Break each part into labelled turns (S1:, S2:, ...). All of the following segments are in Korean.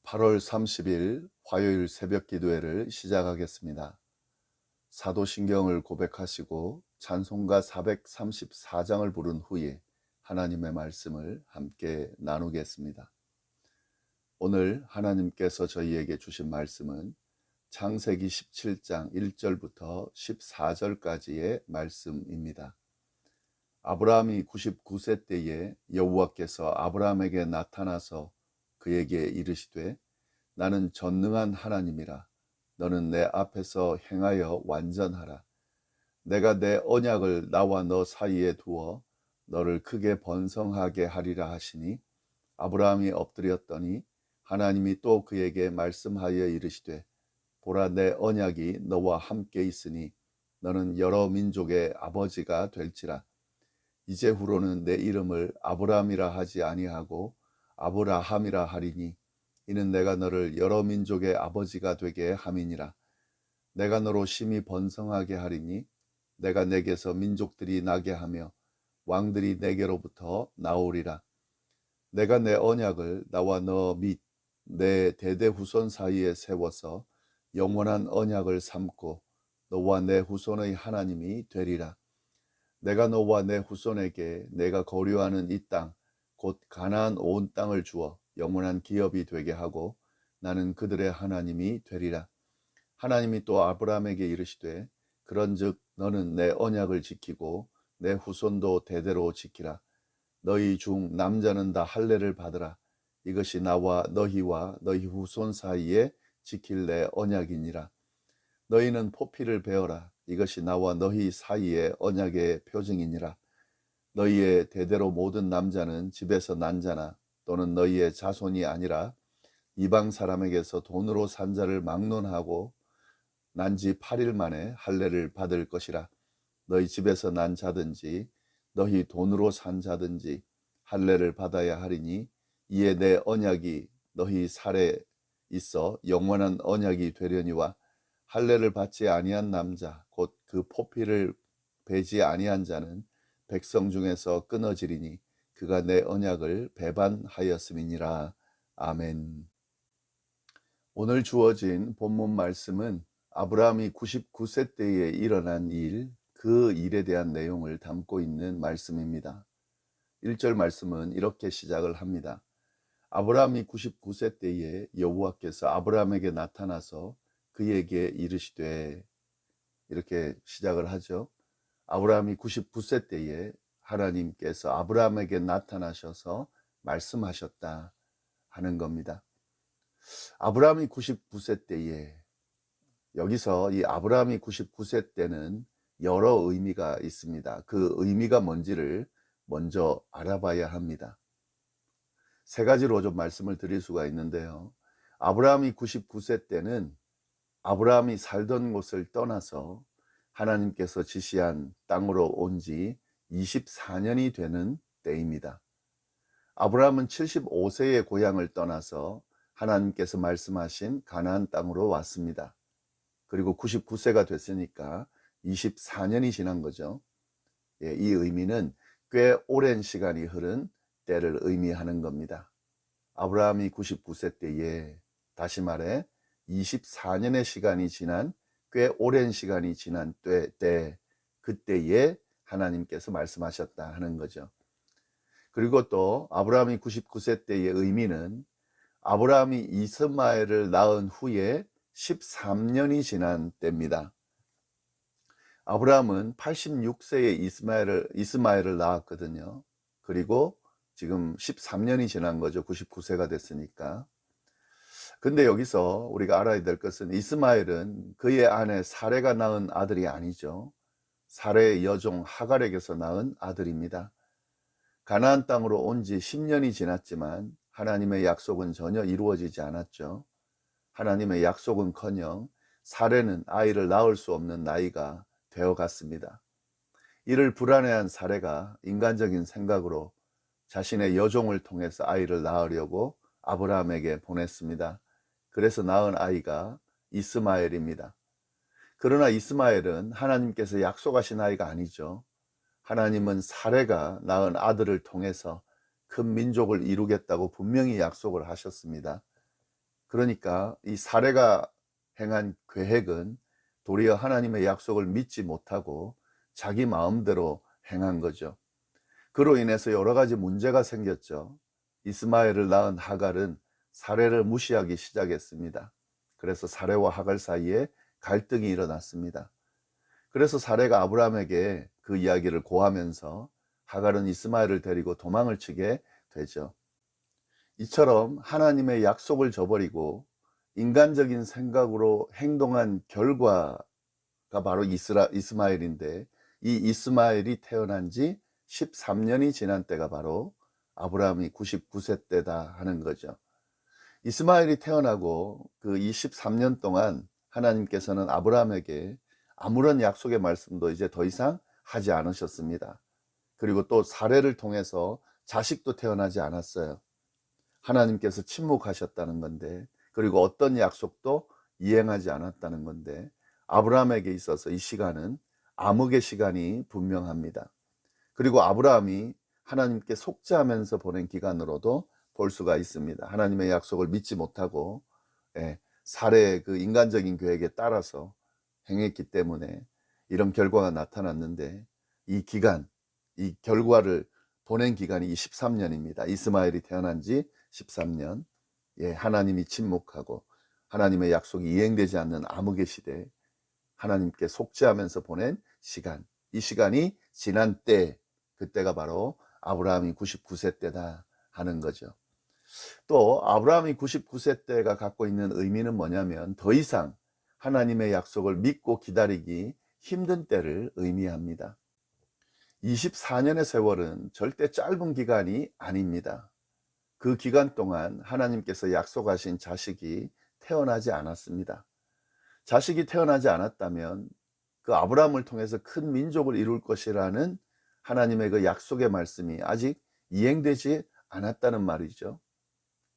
S1: 8월 30일 화요일 새벽 기도회를 시작하겠습니다. 사도신경을 고백하시고 찬송가 434장을 부른 후에 하나님의 말씀을 함께 나누겠습니다. 오늘 하나님께서 저희에게 주신 말씀은 창세기 17장 1절부터 14절까지의 말씀입니다. 아브라함이 99세 때에 여호와께서 아브라함에게 나타나서 그에게 이르시되 나는 전능한 하나님이라. 너는 내 앞에서 행하여 완전하라. 내가 내 언약을 나와 너 사이에 두어 너를 크게 번성하게 하리라 하시니 아브라함이 엎드렸더니 하나님이 또 그에게 말씀하여 이르시되 보라 내 언약이 너와 함께 있으니 너는 여러 민족의 아버지가 될지라. 이제후로는 내 이름을 아브라함이라 하지 아니하고 아브라함이라 하리니 이는 내가 너를 여러 민족의 아버지가 되게 함이니라. 내가 너로 심히 번성하게 하리니 내가 내게서 민족들이 나게 하며 왕들이 내게로부터 나오리라. 내가 내 언약을 나와 너 및 내 대대 후손 사이에 세워서 영원한 언약을 삼고 너와 내 후손의 하나님이 되리라. 내가 너와 내 후손에게 내가 거류하는 이 땅 곧 가나안 온 땅을 주어 영원한 기업이 되게 하고 나는 그들의 하나님이 되리라. 하나님이 또 아브라함에게 이르시되 그런즉 너는 내 언약을 지키고 내 후손도 대대로 지키라. 너희 중 남자는 다 할례를 받으라. 이것이 나와 너희와 너희 후손 사이에 지킬 내 언약이니라. 너희는 포피를 베어라. 이것이 나와 너희 사이의 언약의 표징이니라. 너희의 대대로 모든 남자는 집에서 난 자나 또는 너희의 자손이 아니라 이방 사람에게서 돈으로 산 자를 막론하고 난 지 8일 만에 할례를 받을 것이라. 너희 집에서 난 자든지 너희 돈으로 산 자든지 할례를 받아야 하리니 이에 내 언약이 너희 살에 있어 영원한 언약이 되려니와 할례를 받지 아니한 남자 곧 그 포피를 베지 아니한 자는 백성 중에서 끊어지리니 그가 내 언약을 배반하였음이니라. 아멘. 오늘 주어진 본문 말씀은 아브라함이 99세 때에 일어난 일, 그 일에 대한 내용을 담고 있는 말씀입니다. 1절 말씀은 이렇게 시작을 합니다. 아브라함이 99세 때에 여호와께서 아브라함에게 나타나서 그에게 이르시되, 이렇게 시작을 하죠. 아브라함이 99세 때에 하나님께서 아브라함에게 나타나셔서 말씀하셨다 하는 겁니다. 아브라함이 99세 때에, 여기서 이 아브라함이 99세 때는 여러 의미가 있습니다. 그 의미가 뭔지를 먼저 알아봐야 합니다. 세 가지로 좀 말씀을 드릴 수가 있는데요. 아브라함이 99세 때는 아브라함이 살던 곳을 떠나서 하나님께서 지시한 땅으로 온 지 24년이 되는 때입니다. 아브라함은 75세의 고향을 떠나서 하나님께서 말씀하신 가나안 땅으로 왔습니다. 그리고 99세가 됐으니까 24년이 지난 거죠. 이 의미는 꽤 오랜 시간이 흐른 때를 의미하는 겁니다. 아브라함이 99세 때에, 다시 말해 24년의 시간이 지난, 꽤 오랜 시간이 지난 그때에 하나님께서 말씀하셨다 하는 거죠. 그리고 또 아브라함이 99세 때의 의미는 아브라함이 이스마엘을 낳은 후에 13년이 지난 때입니다. 아브라함은 86세에 이스마엘을 낳았거든요. 그리고 지금 13년이 지난 거죠. 99세가 됐으니까. 근데 여기서 우리가 알아야 될 것은 이스마엘은 그의 아내 사레가 낳은 아들이 아니죠. 사레의 여종 하갈에게서 낳은 아들입니다. 가나안 땅으로 온 지 10년이 지났지만 하나님의 약속은 전혀 이루어지지 않았죠. 하나님의 약속은커녕 사레는 아이를 낳을 수 없는 나이가 되어갔습니다. 이를 불안해한 사레가 인간적인 생각으로 자신의 여종을 통해서 아이를 낳으려고 아브라함에게 보냈습니다. 그래서 낳은 아이가 이스마엘입니다. 그러나 이스마엘은 하나님께서 약속하신 아이가 아니죠. 하나님은 사레가 낳은 아들을 통해서 큰 민족을 이루겠다고 분명히 약속을 하셨습니다. 그러니까 이 사레가 행한 계획은 도리어 하나님의 약속을 믿지 못하고 자기 마음대로 행한 거죠. 그로 인해서 여러 가지 문제가 생겼죠. 이스마엘을 낳은 하갈은 사레를 무시하기 시작했습니다. 그래서 사레와 하갈 사이에 갈등이 일어났습니다. 그래서 사레가 아브라함에게 그 이야기를 고하면서 하갈은 이스마엘을 데리고 도망을 치게 되죠. 이처럼 하나님의 약속을 저버리고 인간적인 생각으로 행동한 결과가 바로 이스마엘인데, 이 이스마엘이 태어난 지 13년이 지난 때가 바로 아브라함이 99세 때다 하는 거죠. 이스마엘이 태어나고 그 23년 동안 하나님께서는 아브라함에게 아무런 약속의 말씀도 이제 더 이상 하지 않으셨습니다. 그리고 또 사례를 통해서 자식도 태어나지 않았어요. 하나님께서 침묵하셨다는 건데, 그리고 어떤 약속도 이행하지 않았다는 건데, 아브라함에게 있어서 이 시간은 암흑의 시간이 분명합니다. 그리고 아브라함이 하나님께 속죄하면서 보낸 기간으로도 볼 수가 있습니다. 하나님의 약속을 믿지 못하고 사례의 그 인간적인 계획에 따라서 행했기 때문에 이런 결과가 나타났는데, 이 기간, 이 결과를 보낸 기간이 13년입니다. 이스마엘이 태어난 지 13년. 하나님이 침묵하고 하나님의 약속이 이행되지 않는 암흑의 시대, 하나님께 속죄하면서 보낸 시간, 이 시간이 지난 때, 그때가 바로 아브라함이 99세 때다 하는 거죠. 또 아브라함이 99세 때가 갖고 있는 의미는 뭐냐면, 더 이상 하나님의 약속을 믿고 기다리기 힘든 때를 의미합니다. 24년의 세월은 절대 짧은 기간이 아닙니다. 그 기간 동안 하나님께서 약속하신 자식이 태어나지 않았습니다. 자식이 태어나지 않았다면 그 아브라함을 통해서 큰 민족을 이룰 것이라는 하나님의 그 약속의 말씀이 아직 이행되지 않았다는 말이죠.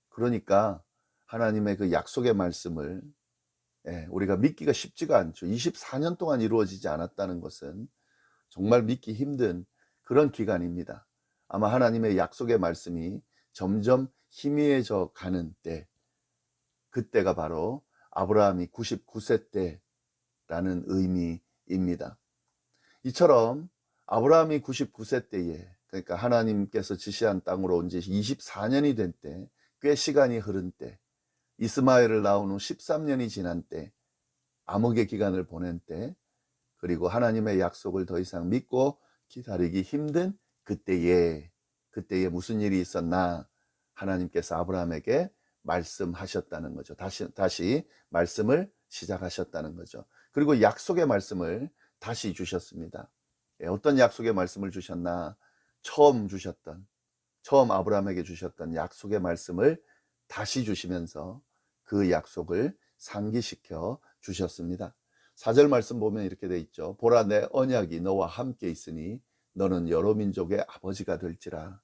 S1: 그러니까 하나님의 그 약속의 말씀을 우리가 믿기가 쉽지가 않죠. 24년 동안 이루어지지 않았다는 것은 정말 믿기 힘든 그런 기간입니다. 아마 하나님의 약속의 말씀이 점점 희미해져 가는 때, 그때가 바로 아브라함이 99세 때라는 의미입니다. 이처럼 아브라함이 99세 때에, 그러니까 하나님께서 지시한 땅으로 온 지 24년이 된 때, 꽤 시간이 흐른 때, 이스마엘을 낳은 후 13년이 지난 때, 암흑의 기간을 보낸 때, 그리고 하나님의 약속을 더 이상 믿고 기다리기 힘든 그때에 무슨 일이 있었나? 하나님께서 아브라함에게 말씀하셨다는 거죠. 다시 말씀을 시작하셨다는 거죠. 그리고 약속의 말씀을 다시 주셨습니다. 어떤 약속의 말씀을 주셨나? 처음 아브라함에게 주셨던 약속의 말씀을 다시 주시면서 그 약속을 상기시켜 주셨습니다. 4절 말씀 보면 이렇게 돼 있죠. 보라, 내 언약이 너와 함께 있으니 너는 여러 민족의 아버지가 될지라.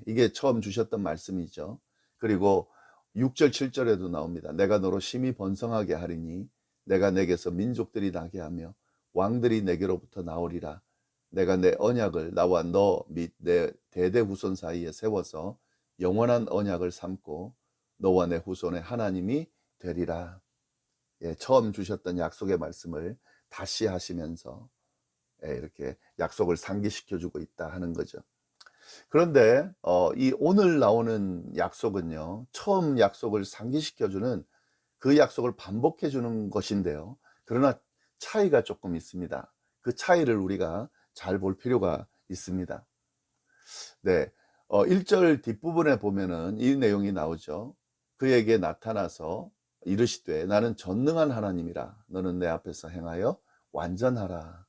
S1: 이게 처음 주셨던 말씀이죠. 그리고 6절 7절에도 나옵니다. 내가 너로 심히 번성하게 하리니 내가 내게서 민족들이 나게 하며 왕들이 내게로부터 나오리라. 내가 내 언약을 나와 너 및 내 대대 후손 사이에 세워서 영원한 언약을 삼고 너와 내 후손의 하나님이 되리라. 처음 주셨던 약속의 말씀을 다시 하시면서 이렇게 약속을 상기시켜주고 있다 하는 거죠. 그런데 이 오늘 나오는 약속은요, 처음 약속을 상기시켜주는 그 약속을 반복해주는 것인데요, 그러나 차이가 조금 있습니다. 그 차이를 우리가 잘 볼 필요가 있습니다. 1절 뒷부분에 보면은 이 내용이 나오죠. 그에게 나타나서 이르시되 나는 전능한 하나님이라. 너는 내 앞에서 행하여 완전하라.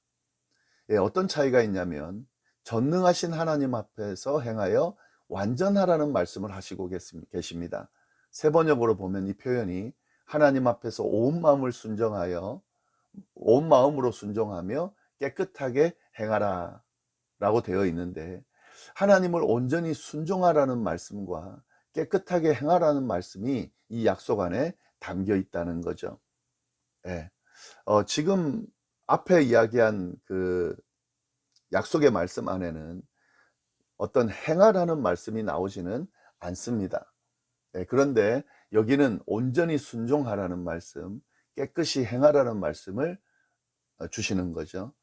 S1: 어떤 차이가 있냐면, 전능하신 하나님 앞에서 행하여 완전하라는 말씀을 하시고 계십니다. 세 번역으로 보면 이 표현이 하나님 앞에서 온 마음으로 순종하며 깨끗하게 행하라 라고 되어 있는데, 하나님을 온전히 순종하라는 말씀과 깨끗하게 행하라는 말씀이 이 약속 안에 담겨 있다는 거죠. 지금 앞에 이야기한 그 약속의 말씀 안에는 어떤 행하라는 말씀이 나오지는 않습니다. 그런데 여기는 온전히 순종하라는 말씀, 깨끗이 행하라는 말씀을 주시는 거죠.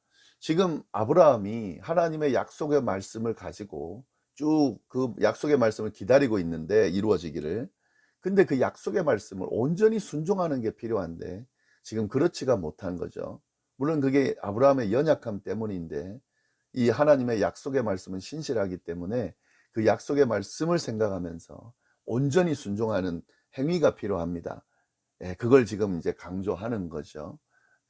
S1: 지금 아브라함이 하나님의 약속의 말씀을 가지고 쭉 그 약속의 말씀을 기다리고 있는데, 이루어지기를. 근데 그 약속의 말씀을 온전히 순종하는 게 필요한데 지금 그렇지가 못한 거죠. 물론 그게 아브라함의 연약함 때문인데, 이 하나님의 약속의 말씀은 신실하기 때문에 그 약속의 말씀을 생각하면서 온전히 순종하는 행위가 필요합니다. 예, 그걸 지금 이제 강조하는 거죠.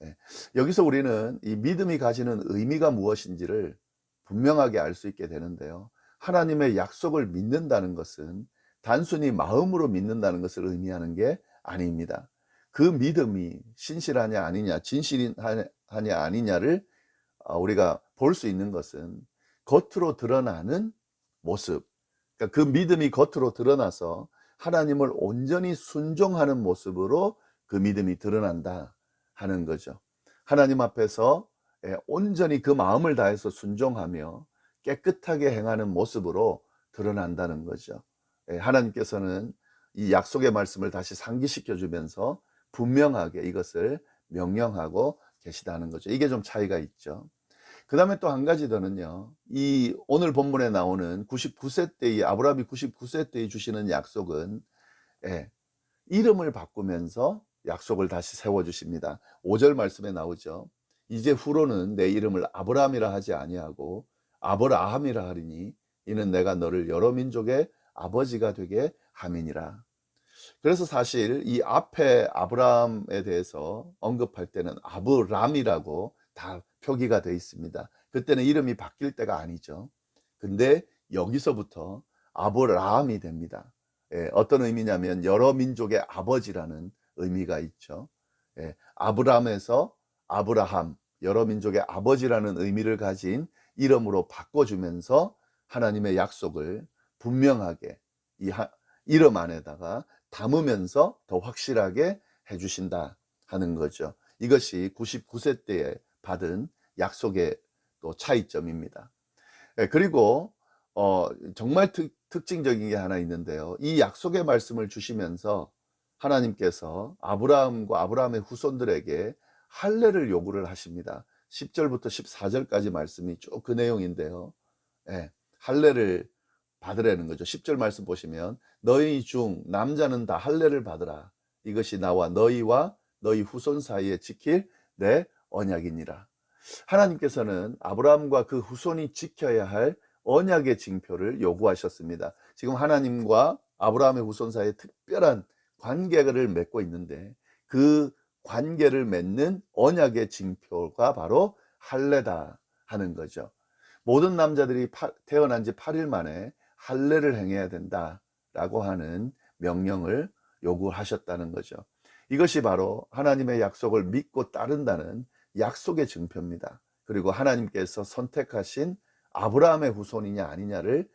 S1: 예, 여기서 우리는 이 믿음이 가지는 의미가 무엇인지를 분명하게 알 수 있게 되는데요. 하나님의 약속을 믿는다는 것은 단순히 마음으로 믿는다는 것을 의미하는 게 아닙니다. 그 믿음이 신실하냐 아니냐, 진실하냐 아니냐를 우리가 볼 수 있는 것은 겉으로 드러나는 모습, 그러니까 그 믿음이 겉으로 드러나서 하나님을 온전히 순종하는 모습으로 그 믿음이 드러난다 하는 거죠. 하나님 앞에서 온전히 그 마음을 다해서 순종하며 깨끗하게 행하는 모습으로 드러난다는 거죠. 하나님께서는 이 약속의 말씀을 다시 상기시켜 주면서 분명하게 이것을 명령하고 계시다는 거죠. 이게 좀 차이가 있죠. 그 다음에 또 한 가지 더는요, 이 오늘 본문에 나오는 99세 때의 아브라함이 99세 때에 주시는 약속은 이름을 바꾸면서 약속을 다시 세워주십니다. 5절 말씀에 나오죠. 이제 후로는 내 이름을 아브라함이라 하지 아니하고 아브라함이라 하리니 이는 내가 너를 여러 민족의 아버지가 되게 함이니라. 그래서 사실 이 앞에 아브라함에 대해서 언급할 때는 아브람이라고 다 표기가 되어 있습니다. 그때는 이름이 바뀔 때가 아니죠. 근데 여기서부터 아브라함이 됩니다. 어떤 의미냐면 여러 민족의 아버지라는 의미가 있죠. 아브람에서 아브라함, 여러 민족의 아버지라는 의미를 가진 이름으로 바꿔주면서 하나님의 약속을 분명하게 이 이름 안에다가 담으면서 더 확실하게 해주신다 하는 거죠. 이것이 99세 때에 받은 약속의 또 차이점입니다. 그리고 정말 특징적인 게 하나 있는데요. 이 약속의 말씀을 주시면서 하나님께서 아브라함과 아브라함의 후손들에게 할례를 요구를 하십니다. 10절부터 14절까지 말씀이 쭉 그 내용인데요. 할례를 받으라는 거죠. 10절 말씀 보시면 너희 중 남자는 다 할례를 받으라. 이것이 나와 너희와 너희 후손 사이에 지킬 내 언약이니라. 하나님께서는 아브라함과 그 후손이 지켜야 할 언약의 징표를 요구하셨습니다. 지금 하나님과 아브라함의 후손 사이에 특별한 관계를 맺고 있는데 그 관계를 맺는 언약의 징표가 바로 할례다 하는 거죠. 모든 남자들이 태어난 지 8일 만에 할례를 행해야 된다라고 하는 명령을 요구하셨다는 거죠. 이것이 바로 하나님의 약속을 믿고 따른다는 약속의 증표입니다. 그리고 하나님께서 선택하신 아브라함의 후손이냐 아니냐를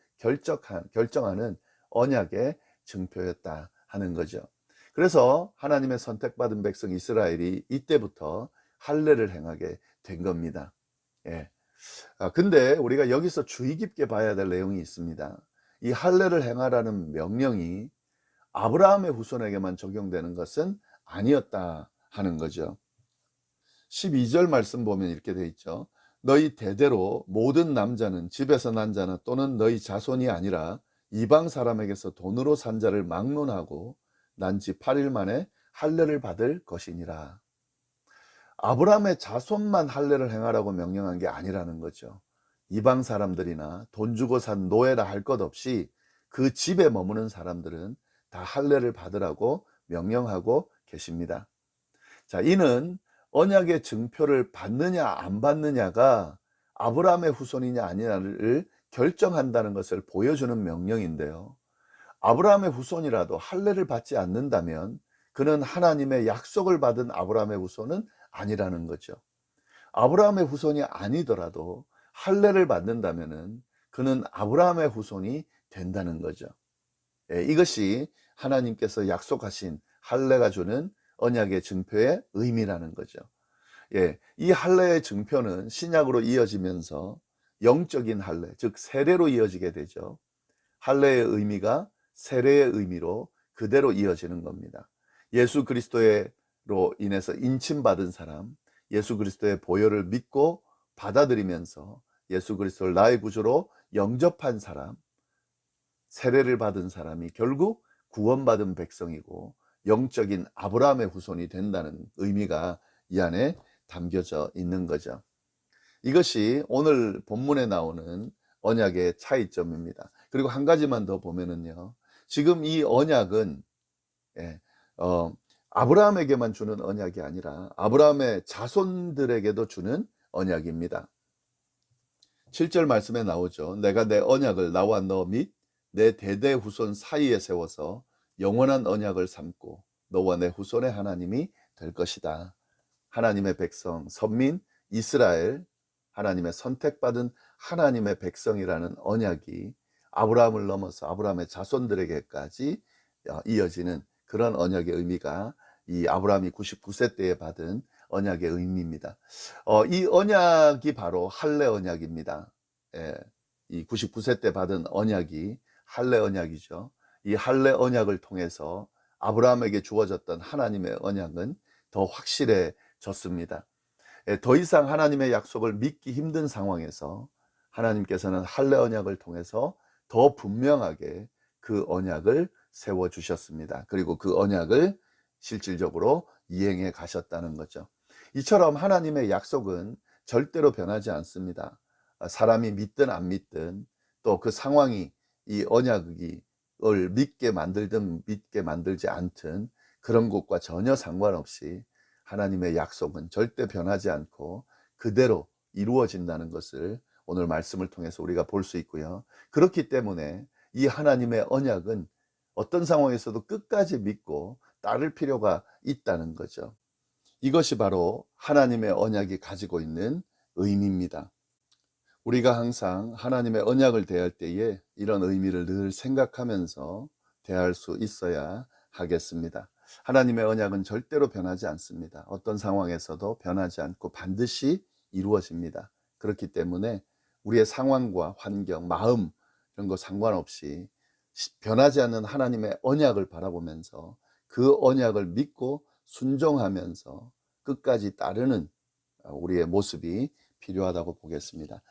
S1: 결정하는 언약의 증표였다 하는 거죠. 그래서 하나님의 선택받은 백성 이스라엘이 이때부터 할례를 행하게 된 겁니다. 근데 우리가 여기서 주의 깊게 봐야 될 내용이 있습니다. 이 할례를 행하라는 명령이 아브라함의 후손에게만 적용되는 것은 아니었다 하는 거죠. 12절 말씀 보면 이렇게 돼 있죠. 너희 대대로 모든 남자는 집에서 난 자는 또는 너희 자손이 아니라 이방 사람에게서 돈으로 산 자를 막론하고 난 지 8일 만에 할례를 받을 것이니라. 아브라함의 자손만 할례를 행하라고 명령한 게 아니라는 거죠. 이방 사람들이나 돈 주고 산 노예라 할 것 없이 그 집에 머무는 사람들은 다 할례를 받으라고 명령하고 계십니다. 자, 이는 언약의 증표를 받느냐 안 받느냐가 아브라함의 후손이냐 아니냐를 결정한다는 것을 보여주는 명령인데요. 아브라함의 후손이라도 할례를 받지 않는다면 그는 하나님의 약속을 받은 아브라함의 후손은 아니라는 거죠. 아브라함의 후손이 아니더라도 할례를 받는다면은 그는 아브라함의 후손이 된다는 거죠. 이것이 하나님께서 약속하신 할례가 주는 언약의 증표의 의미라는 거죠. 이 할례의 증표는 신약으로 이어지면서 영적인 할례, 즉 세례로 이어지게 되죠. 할례의 의미가 세례의 의미로 그대로 이어지는 겁니다. 예수 그리스도로 인해서 인침받은 사람, 예수 그리스도의 보혈을 믿고 받아들이면서 예수 그리스도를 나의 구주로 영접한 사람, 세례를 받은 사람이 결국 구원받은 백성이고 영적인 아브라함의 후손이 된다는 의미가 이 안에 담겨져 있는 거죠. 이것이 오늘 본문에 나오는 언약의 차이점입니다. 그리고 한 가지만 더 보면은요, 지금 이 언약은 예, 아브라함에게만 주는 언약이 아니라 아브라함의 자손들에게도 주는 언약입니다. 7절 말씀에 나오죠. 내가 내 언약을 나와 너 및 내 대대 후손 사이에 세워서 영원한 언약을 삼고 너와 내 후손의 하나님이 될 것이다. 하나님의 백성, 선민, 이스라엘, 하나님의 선택받은 하나님의 백성이라는 언약이 아브라함을 넘어서 아브라함의 자손들에게까지 이어지는 그런 언약의 의미가 이 아브라함이 99세 때에 받은 언약의 의미입니다. 이 언약이 바로 할례 언약입니다. 예, 이 99세 때 받은 언약이 할례 언약이죠. 이 할례 언약을 통해서 아브라함에게 주어졌던 하나님의 언약은 더 확실해졌습니다. 예, 더 이상 하나님의 약속을 믿기 힘든 상황에서 하나님께서는 할례 언약을 통해서 더 분명하게 그 언약을 세워주셨습니다. 그리고 그 언약을 실질적으로 이행해 가셨다는 거죠. 이처럼 하나님의 약속은 절대로 변하지 않습니다. 사람이 믿든 안 믿든 또 그 상황이 이 언약을 믿게 만들든 믿게 만들지 않든 그런 것과 전혀 상관없이 하나님의 약속은 절대 변하지 않고 그대로 이루어진다는 것을 오늘 말씀을 통해서 우리가 볼 수 있고요. 그렇기 때문에 이 하나님의 언약은 어떤 상황에서도 끝까지 믿고 따를 필요가 있다는 거죠. 이것이 바로 하나님의 언약이 가지고 있는 의미입니다. 우리가 항상 하나님의 언약을 대할 때에 이런 의미를 늘 생각하면서 대할 수 있어야 하겠습니다. 하나님의 언약은 절대로 변하지 않습니다. 어떤 상황에서도 변하지 않고 반드시 이루어집니다. 그렇기 때문에 우리의 상황과 환경, 마음 이런 거 상관없이 변하지 않는 하나님의 언약을 바라보면서 그 언약을 믿고 순종하면서 끝까지 따르는 우리의 모습이 필요하다고 보겠습니다.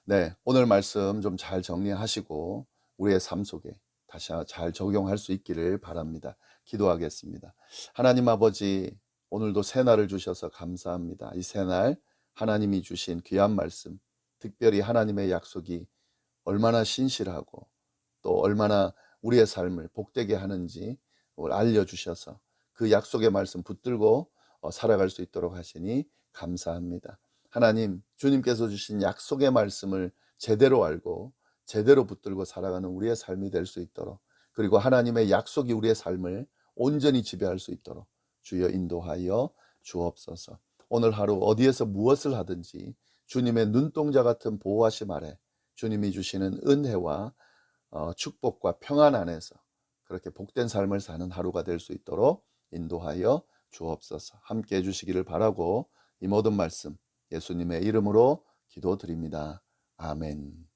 S1: 네, 오늘 말씀 좀 잘 정리하시고 우리의 삶 속에 다시 잘 적용할 수 있기를 바랍니다. 기도하겠습니다. 하나님 아버지, 오늘도 새날을 주셔서 감사합니다. 이 새날 하나님이 주신 귀한 말씀, 특별히 하나님의 약속이 얼마나 신실하고 또 얼마나 우리의 삶을 복되게 하는지 알려주셔서 그 약속의 말씀 붙들고 살아갈 수 있도록 하시니 감사합니다. 하나님, 주님께서 주신 약속의 말씀을 제대로 알고 제대로 붙들고 살아가는 우리의 삶이 될 수 있도록, 그리고 하나님의 약속이 우리의 삶을 온전히 지배할 수 있도록 주여 인도하여 주옵소서. 오늘 하루 어디에서 무엇을 하든지 주님의 눈동자 같은 보호하심 아래 주님이 주시는 은혜와 축복과 평안 안에서 그렇게 복된 삶을 사는 하루가 될 수 있도록 인도하여 주옵소서. 함께 해주시기를 바라고 이 모든 말씀 예수님의 이름으로 기도드립니다. 아멘.